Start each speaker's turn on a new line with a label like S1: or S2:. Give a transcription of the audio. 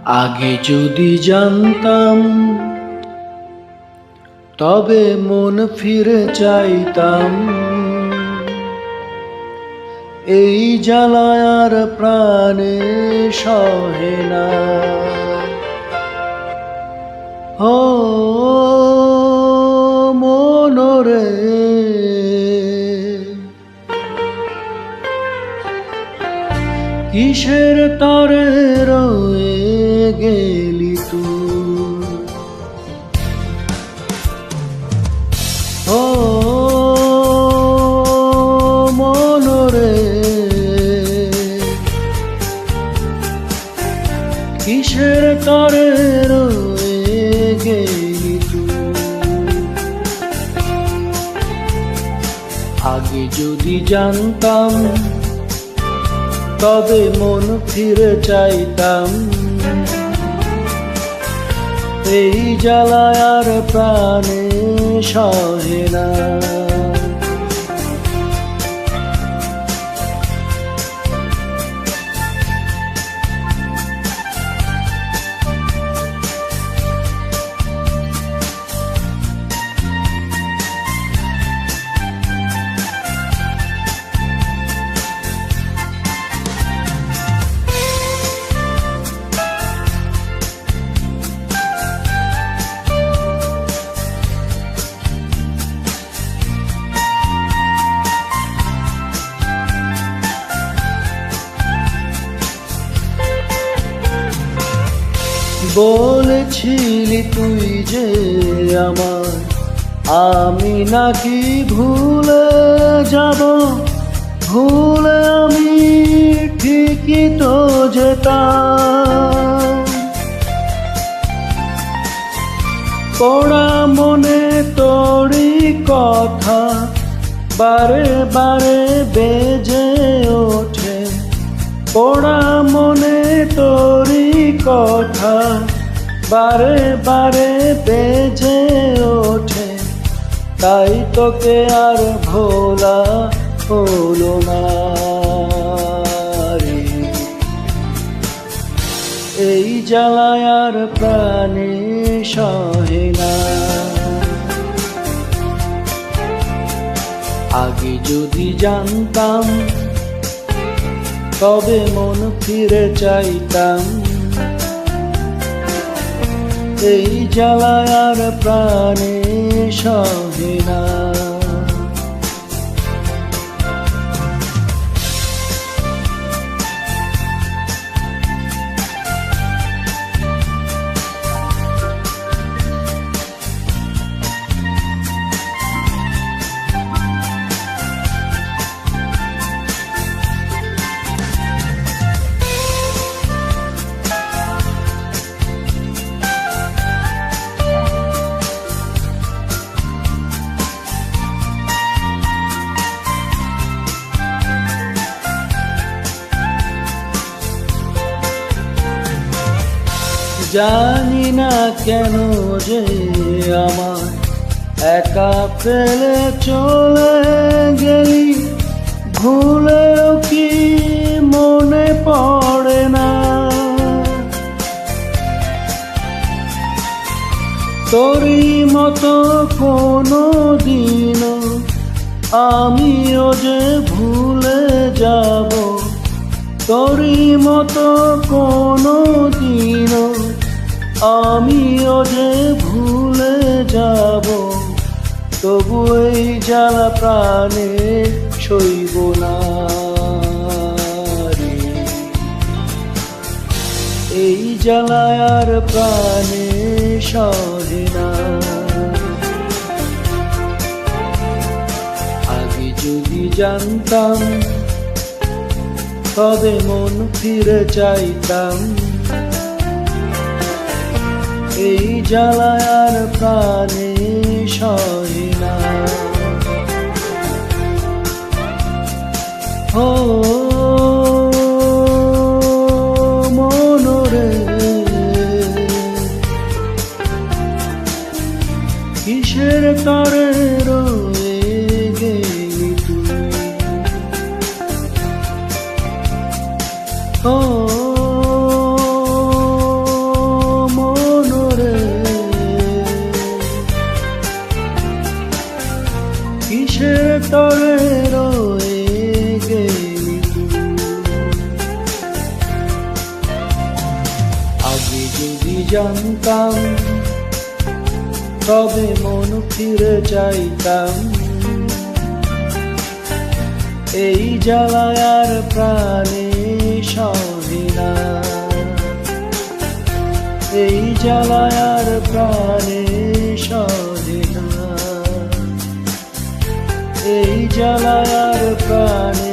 S1: আগে যদি জানতাম তবে মন ফিরে চাইতাম। এই জ্বালায় আর প্রাণে সহে না। ও মনরে কিসের তরে রয়ে গেলি তুই? ও মনরে কিসের তরে রয়ে গেলি তুই? আগে যদি জানতাম তবে মন ফিরে চাইতাম। এই জ্বালায় আর প্রাণে সহে না। বলেছিলি তুই যে আমার, আমি নাকি ভুলে যাব। ভুলে আমি ঠিকই তো যেতাম। পড়া মনে তোরই কথা বারে বারে বেজে ওঠে। পড়া মনে তোরই কথা বারে বারে বেজে ওঠে। তাই তোকে আর ভোলা হলো না রে। এই জ্বালায় আর প্রাণে সহে না। আগে যদি জানতাম তবে মন ফিরে চাইতাম। এই জ্বালায় আর প্রাণে সহে না। জানি না কেন যে আমার একা ফেলে চলে গেলি। ভুলেও কি মনে পড়ে না তোরই মতো কোনো দিনও আমিও যে ভুলে যাব। তোরই মতো কোনো দিনও আমিও যে ভুলে যাব। তবু এই জ্বালা প্রাণে সইব না রে। এই জ্বালায় আর প্রাণে সহে না। আগে যদি জানতাম তবে মন ফিরে চাইতাম। এই জ্বালায় আর প্রাণে সহে না। ও মনরে কিসের তরে রয়ে গেলি তুই? ও জানতাম, তবে মন ফিরে চাইতাম। এই জ্বালায় আর প্রাণে সহে না, এই জ্বালায় আর প্রাণে সহে না, এই জ্বালায় আর প্রাণে